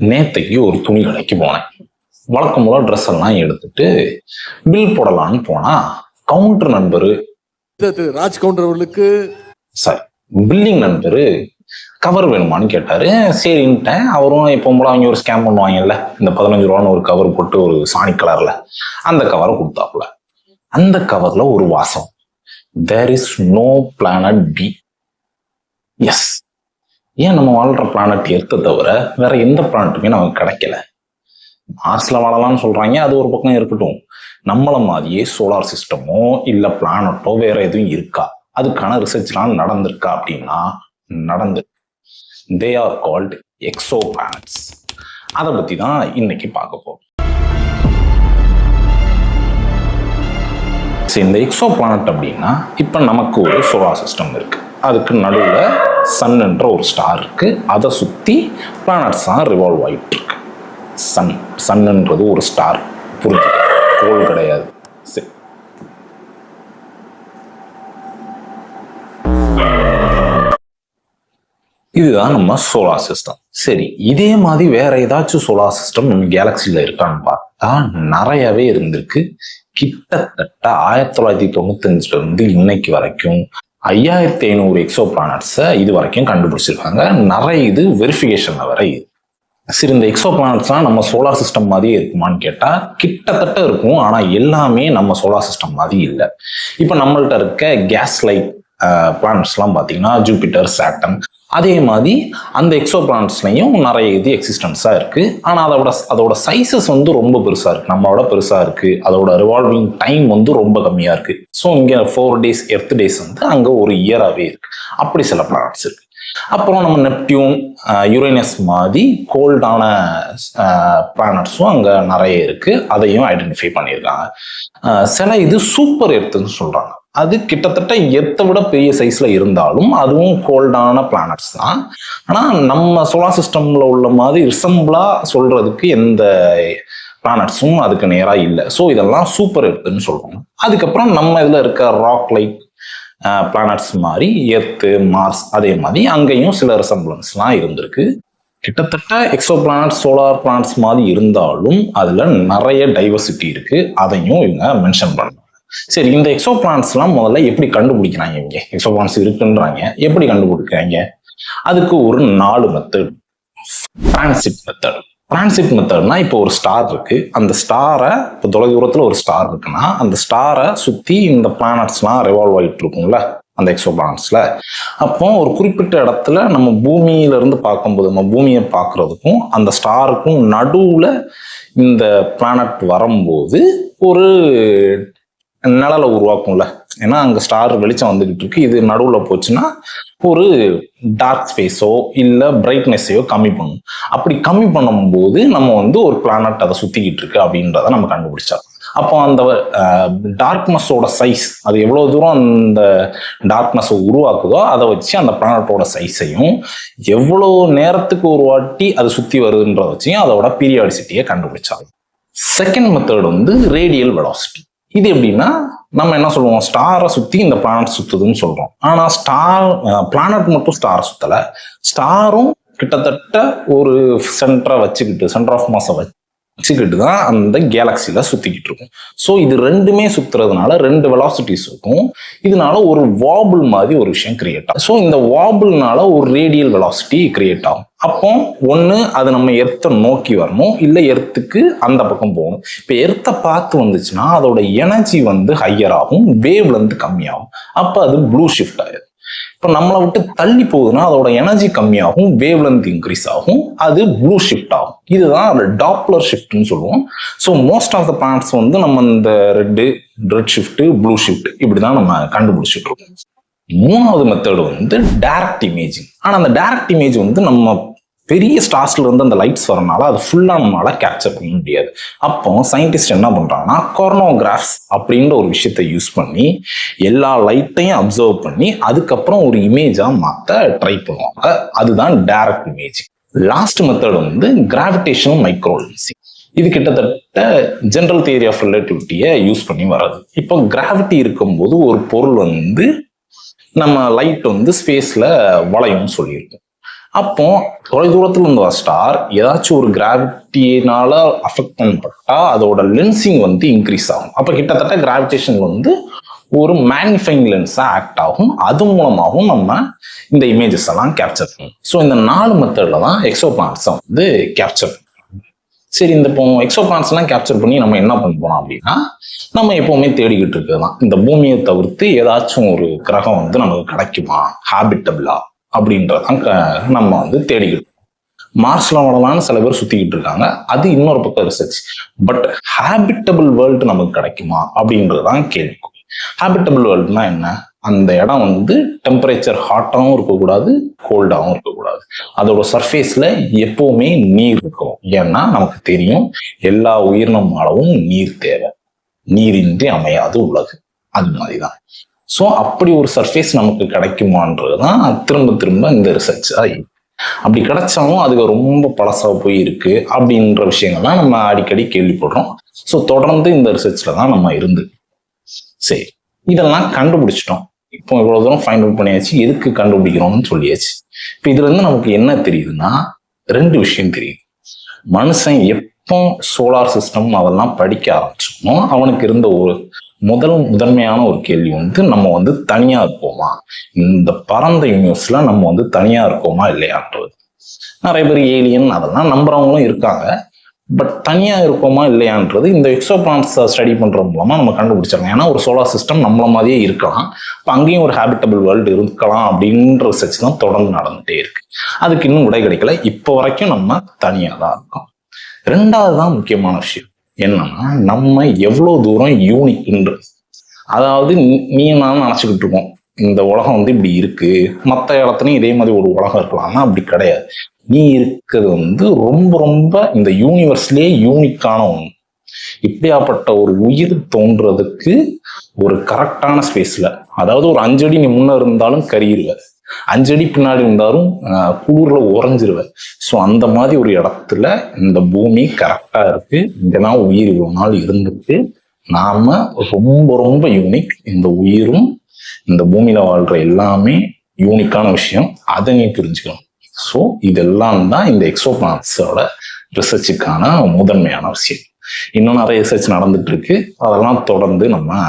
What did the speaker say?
நேத்தைக்கு ஒரு துணி கடைக்கு போனேன். வழக்கம் போல ட்ரெஸ் எல்லாம் எடுத்துட்டு பில் போடலான்னு போனா கவுண்டர் நண்பரு ராஜ் கவுண்டர் அவர்களுக்கு சாரி பில்லிங் நண்பரு கவர் வேணுமான்னு கேட்டாரு. சரின்ட்டேன். அவரும் இப்போ போல அவங்க ஒரு ஸ்கேம் பண்ணுவாங்கல்ல, இந்த 15 ரூபான்னு ஒரு கவர் போட்டு ஒரு சாணி கலர்ல அந்த கவரை கொடுத்தாப்புல. அந்த கவர்ல ஒரு வாசம், there is no planet B. Yes, ஏன் நம்ம வாழ்ற பிளானட் எர்த்தை தவிர வேற எந்த பிளானட்டுமே நமக்கு கிடைக்கல. மார்ஸ்ல வாழலாம்னு சொல்றாங்க, அது ஒரு பக்கம் இருக்கட்டும். நம்மள மாதிரியே சோலார் சிஸ்டமோ இல்ல பிளானட்டோ வேற எதுவும் இருக்கா, அதுக்கான ரிசர்ச்லாம் நடந்திருக்கா அப்படின்னா நடந்து. They are called Exo planets. அதை பத்தி தான் இன்னைக்கு பார்க்க போறோம். இந்த எக்ஸோ பிளானட் அப்படின்னா இப்ப நமக்கு ஒரு சோலார் சிஸ்டம் இருக்கு, அதுக்கு நடுவில் சன் என்ற ஒரு ஸ்டார் இருக்கு, அதை சுத்தி பிளானட்ஸ் தான் ரிவால்வ் ஆயிட்டு இருக்கு. சன்ன்றது ஒரு ஸ்டார், புரிஞ்சு, கோள் கிடையாது. சரி, இதுதான் நம்ம சோலார் சிஸ்டம். சரி, இதே மாதிரி வேற ஏதாச்சும் சோலார் சிஸ்டம் நம்ம கேலக்சில இருக்கான்னு பார்த்தா நிறையவே இருந்திருக்கு. கிட்டத்தட்ட 1995 இருந்து இன்னைக்கு வரைக்கும் 5500 எக்ஸோ பிளானட்ஸை இது வரைக்கும் கண்டுபிடிச்சிருக்காங்க. நிறைய இது வெரிஃபிகேஷன்ல வர. சரி, இந்த எக்ஸோ பிளானட்ஸ்லாம் நம்ம சோலார் சிஸ்டம் மாதிரியே இருக்குமான்னு கேட்டா கிட்டத்தட்ட இருக்கும், ஆனா எல்லாமே நம்ம சோலார் சிஸ்டம் மாதிரி இல்லை. இப்ப நம்மள்ட்ட இருக்க கேஸ் லைட் பிளானட்ஸ்லாம் பார்த்தீங்கன்னா ஜூபிட்டர், சாட்டர்ன், அதே மாதிரி அந்த எக்ஸோ பிளானட்ஸ்லையும் நிறைய இது எக்ஸிஸ்டன்ஸாக இருக்கு. ஆனால் அதோட சைஸஸ் வந்து ரொம்ப பெருசாக இருக்கு, நம்மளோட பெருசாக இருக்கு. அதோட ரிவால்விங் டைம் வந்து ரொம்ப கம்மியாக இருக்கு. ஸோ இங்கே 4 days எர்த் டேஸ் வந்து அங்கே ஒரு இயராகவே இருக்கு. அப்படி சில பிளானட்ஸ் இருக்கு. அப்புறம் நம்ம நெப்டியூன், யுரேனஸ் மாதிரி கோல்டான பிளானட்ஸும் அங்கே நிறைய இருக்கு, அதையும் ஐடென்டிஃபை பண்ணியிருக்காங்க. சில இது சூப்பர் எர்த்துன்னு சொல்றாங்க, அது கிட்டத்தட்ட எர்த்தை விட பெரிய சைஸ்ல இருந்தாலும் அதுவும் கோல்டான பிளானட்ஸ் தான். ஆனா நம்ம சோலார் சிஸ்டம்ல உள்ள மாதிரி ரிசம்பிளா சொல்றதுக்கு எந்த பிளானட்ஸும் அதுக்கு நேரா இல்லை. ஸோ இதெல்லாம் சூப்பர் எர்த்துன்னு சொல்றாங்க. அதுக்கப்புறம் நம்ம இதுல இருக்க ராக் லைக் பிளானட்ஸ் மாதிரி எர்த்து, மார்ஸ், அதே மாதிரி அங்கேயும் சில ரிசம்பிளன்ஸ்லாம் இருந்திருக்கு. கிட்டத்தட்ட எக்ஸோ பிளானட் சோலார் பிளானட்ஸ் மாதிரி இருந்தாலும் அதுல நிறைய டைவர்சிட்டி இருக்கு, அதையும் இவங்க மென்ஷன் பண்ணாங்க. சரி, இந்த எக்ஸோ பிளானட்ஸ்லாம் முதல்ல எப்படி கண்டுபிடிக்கிறாங்க? இங்க எக்ஸோ பிளானட்ஸ் இருக்குன்றாங்க, எப்படி கண்டுபிடிக்கிறாங்க? அதுக்கு ஒரு 4 மெத்தட். Transit method. டிரான்சிட் மெத்தட்னா இப்போ ஒரு ஸ்டார் இருக்கு, அந்த ஸ்டாரை இப்போ தொலைதூரத்துல ஒரு ஸ்டார் இருக்குன்னா அந்த ஸ்டாரை சுத்தி இந்த பிளானட்ஸ்லாம் ரிவால்வ் ஆகிட்டு இருக்கும்ல அந்த எக்ஸோ பிளானட்ஸ்ல. அப்போ ஒரு குறிப்பிட்ட இடத்துல நம்ம பூமியில இருந்து பார்க்கும்போது, நம்ம பூமியை பார்க்கறதுக்கும் அந்த ஸ்டாருக்கும் நடுவுல இந்த பிளானட் வரும்போது ஒரு நிழலை உருவாக்கும்ல. ஏன்னா அங்க ஸ்டார் வெளிச்சம் வந்துகிட்டு இருக்கு, இது நடுவில் போச்சுன்னா ஒரு டார்க் ஸ்பேஸோ இல்லை பிரைட்னஸையோ கம்மி பண்ணும். அப்படி கம்மி பண்ணும்போது நம்ம வந்து ஒரு பிளானட் அதை சுத்திக்கிட்டு இருக்கு அப்படின்றத நம்ம கண்டுபிடிச்சோம். அப்போ அந்த டார்க்னஸோட சைஸ், அது எவ்வளோ தூரம் அந்த டார்க்னஸை உருவாக்குதோ அதை வச்சு அந்த பிளானட்டோட சைஸையும் எவ்வளோ நேரத்துக்கு ஒரு வாட்டி அது சுற்றி வருதுன்றத வச்சையும் அதோட பீரியாடிசிட்டியை கண்டுபிடிச்சாங்க. செகண்ட் மெத்தட் வந்து ரேடியல் வெலாசிட்டி. இது எப்படின்னா நம்ம என்ன சொல்லுவோம், ஸ்டாரை சுற்றி இந்த பிளானட் சுற்றுதுன்னு சொல்கிறோம். ஆனால் பிளானட் மட்டும் ஸ்டாரை சுற்றலை, ஸ்டாரும் கிட்டத்தட்ட ஒரு சென்டரை வச்சுக்கிட்டு, சென்டர் ஆஃப் மாஸை வச்சுக்கிட்டு தான் அந்த கேலக்சியில் சுற்றிக்கிட்டு இருக்கும். ஸோ இது ரெண்டுமே சுற்றுறதுனால 2 வெலாசிட்டிஸ் இருக்கும். இதனால ஒரு வாபிள் மாதிரி ஒரு விஷயம் கிரியேட் ஆகும். ஸோ இந்த வாபிள்னால ஒரு ரேடியல் வெலாசிட்டி கிரியேட் ஆகும். அப்போ ஒன்று அது நம்ம எர்த்தை நோக்கி வரணும், இல்லை எர்த்துக்கு அந்த பக்கம் போகணும். இப்போ எர்த்தை பார்த்து வந்துச்சுன்னா அதோட எனர்ஜி வந்து ஹையர் ஆகும், வேவ் லென்த் கம்மியாகும். அப்போ அது ப்ளூ ஷிஃப்ட் ஆயிடும். இப்போ நம்மளை விட்டு தள்ளி போகுதுன்னா அதோட எனர்ஜி கம்மியாகும், வேவ் லென்த் இன்க்ரீஸ் ஆகும், அது ப்ளூ ஷிஃப்ட் ஆகும். இதுதான் டாப்ளர் ஷிஃப்ட்னு சொல்லுவோம். So most of the planets வந்து நம்ம இந்த ரெட் ஷிஃப்ட், ப்ளூ ஷிஃப்ட் இப்படிதான் நம்ம கண்டுபிடிச்சிட்டு இருக்கோம். 3வது மெத்தட் வந்து டைரக்ட் இமேஜிங். ஆனால் அந்த டைரக்ட் இமேஜ் வந்து நம்ம பெரிய ஸ்டார்ஸ்ல இருந்து அந்த லைட்ஸ் வரனால அது ஃபுல்லா நம்மளால கேப்சர் பண்ண முடியாது. அப்போ சயின்டிஸ்ட் என்ன பண்றாங்கன்னா கொரோனோகிராஃப்ஸ் அப்படின்ற ஒரு விஷயத்தை யூஸ் பண்ணி எல்லா லைட்டையும் அப்சர்வ் பண்ணி அதுக்கப்புறம் ஒரு இமேஜா மாற்ற ட்ரை பண்ணுவாங்க. அதுதான் டைரக்ட் இமேஜிங். லாஸ்ட் மெத்தட் வந்து கிராவிடேஷனல் மைக்ரோலென்சிங். இது கிட்டத்தட்ட ஜெனரல் தியரி ஆஃப் ரிலேட்டிவிட்டியை யூஸ் பண்ணி வர்றது. இப்போ கிராவிட்டி இருக்கும்போது ஒரு பொருள் வந்து நம்ம லைட் வந்து ஸ்பேஸ்ல வளையும்னு சொல்லியிருக்கோம். அப்போ தொலைதூரத்துல இருந்த ஸ்டார் ஏதாச்சும் ஒரு கிராவிட்டினால அஃபெக்ட் பண்ணப்பட்டா அதோட லென்சிங் வந்து இன்க்ரீஸ் ஆகும். அப்ப கிட்டத்தட்ட கிராவிடேஷன் வந்து ஒரு மேக்னிஃபைங் லென்ஸா ஆக்ட் ஆகும். அது மூலமாகவும் நம்ம இந்த இமேஜஸ் எல்லாம் கேப்சர் பண்ணும். ஸோ இந்த 4 மெத்தட்ல தான் எக்ஸோ பிளானட்ஸை வந்து கேப்சர் பண்ணும். சரி, இந்த இப்போ எக்ஸோ பிளானட்ஸ் எல்லாம் கேப்சர் பண்ணி நம்ம என்ன பண்ண போறோம் அப்படின்னா, நம்ம எப்பவுமே தேடிக்கிட்டு இருக்கிறதுதான் இந்த பூமியை தவிர்த்து ஏதாச்சும் ஒரு கிரகம் வந்து நமக்கு கிடைக்குமா, ஹாபிட்டபிளா அப்படின்றதான் நம்ம வந்து தேடிக்கிட்டு. மார்ஸ்ல வரலான்னு சில பேர் சுத்திக்கிட்டு இருக்காங்க, அது இன்னொரு பக்கம் ரிசர்ச். பட் ஹாபிட்டபிள் வேர்ல்டு நமக்கு கிடைக்குமா அப்படின்றதுதான் கேள்வி. ஹாபிட்டபிள் வேர்ல்டுனா என்ன? அந்த இடம் வந்து டெம்பரேச்சர் ஹாட்டாகவும் இருக்கக்கூடாது, கோல்டாகவும் இருக்கக்கூடாது. அதோட சர்ஃபேஸ்ல எப்பவுமே நீர் இருக்கும். ஏன்னா நமக்கு தெரியும் எல்லா உயிரினமாலவும் நீர் தேவை, நீரின்றி அமையாது உலகு. அது மாதிரிதான். ஸோ அப்படி ஒரு சர்ஃபேஸ் நமக்கு கிடைக்குமான்றதுதான் திரும்ப திரும்ப இந்த ரிசர்ச் ஆகி. அப்படி கிடைச்சாலும் அதுக்கு ரொம்ப பழசா போய் இருக்கு அப்படின்ற விஷயங்கள்லாம் நம்ம அடிக்கடி கேள்விப்படுறோம். ஸோ தொடர்ந்து இந்த ரிசர்ச்ல தான் நம்ம இருந்து. சரி, இதெல்லாம் கண்டுபிடிச்சிட்டோம். இப்போ இவ்வளவு தூரம் ஃபைண்ட் அவுட் பண்ணியாச்சு. எதுக்கு கண்டுபிடிக்கிறோம்னு சொல்லியாச்சு. இப்போ இதுல இருந்து நமக்கு என்ன தெரியுதுன்னா 2 விஷயம் தெரியுது. மனுஷன் எப்போ சோலார் சிஸ்டம் அதெல்லாம் படிக்க ஆரம்பிச்சோமோ அவனுக்கு இருந்த ஒரு முதன்மையான ஒரு கேள்வி வந்து, நம்ம வந்து தனியா இருக்கோமா, இந்த பரந்த யூனிவர்ஸ்ல நம்ம வந்து தனியா இருக்கோமா இல்லையான்றது. நிறைய பேர் ஏலியன் அதெல்லாம் நம்புறவங்களும் இருக்காங்க. பட் தனியா இருக்கோமா இல்லையான்றது இந்த எக்ஸோ பிளானட்ஸை ஸ்டடி பண்றது மூலமா நம்ம கண்டுபிடிச்சிடலாம். ஏன்னா ஒரு சோலார் சிஸ்டம் நம்மள மாதிரியே இருக்கலாம், இப்போ அங்கேயும் ஒரு ஹேபிட்டபிள் வேர்ல்டு இருக்கலாம் அப்படின்ற ரிசர்ச் தான் தொடர்ந்து நடந்துட்டே இருக்கு. அதுக்கு இன்னும் விடை கிடைக்கல. இப்போ வரைக்கும் நம்ம தனியா தான் இருக்கோம். 2வது தான் முக்கியமான விஷயம் என்னன்னா, நம்ம எவ்வளவு தூரம் யூனிக்ன்றது. அதாவது நீ நான் நினைச்சுக்கிட்டு இருக்கோம் இந்த உலகம் வந்து இப்படி இருக்கு, மற்ற இடத்துலையும் இதே மாதிரி ஒரு உலகம் இருக்கலாம்னா அப்படி கிடையாது. நீ இருக்கிறது வந்து ரொம்ப ரொம்ப இந்த யூனிவர்ஸ்லயே யூனிக்கான ஒன்று. இப்படியாப்பட்ட ஒரு உயிர் தோன்றதுக்கு ஒரு கரெக்டான ஸ்பேஸ்ல, அதாவது ஒரு 5 அடி நீ முன்ன இருந்தாலும் கரியிருவ, 5 அடி பின்னாடி இருந்தாலும் குளிர்ல உறைஞ்சிருவ. ஸோ அந்த மாதிரி ஒரு இடத்துல இந்த பூமி கரெக்டா இருக்கு. இதெல்லாம் உயிர் இவ்வளவு நாள் இருந்துட்டு நாம ரொம்ப ரொம்ப யூனிக். இந்த உயிரும் இந்த பூமியில வாழ்ற எல்லாமே யூனிக்கான விஷயம். அதை நீ புரிஞ்சுக்கணும். ஸோ இதெல்லாம் தான் இந்த எக்ஸோ பிளானட்ஸோட ரிசர்ச்சுக்கான முதன்மையான விஷயம். இன்னும் நிறைய ரிசர்ச் நடந்துட்டு இருக்கு. அதெல்லாம் தொடர்ந்து நம்ம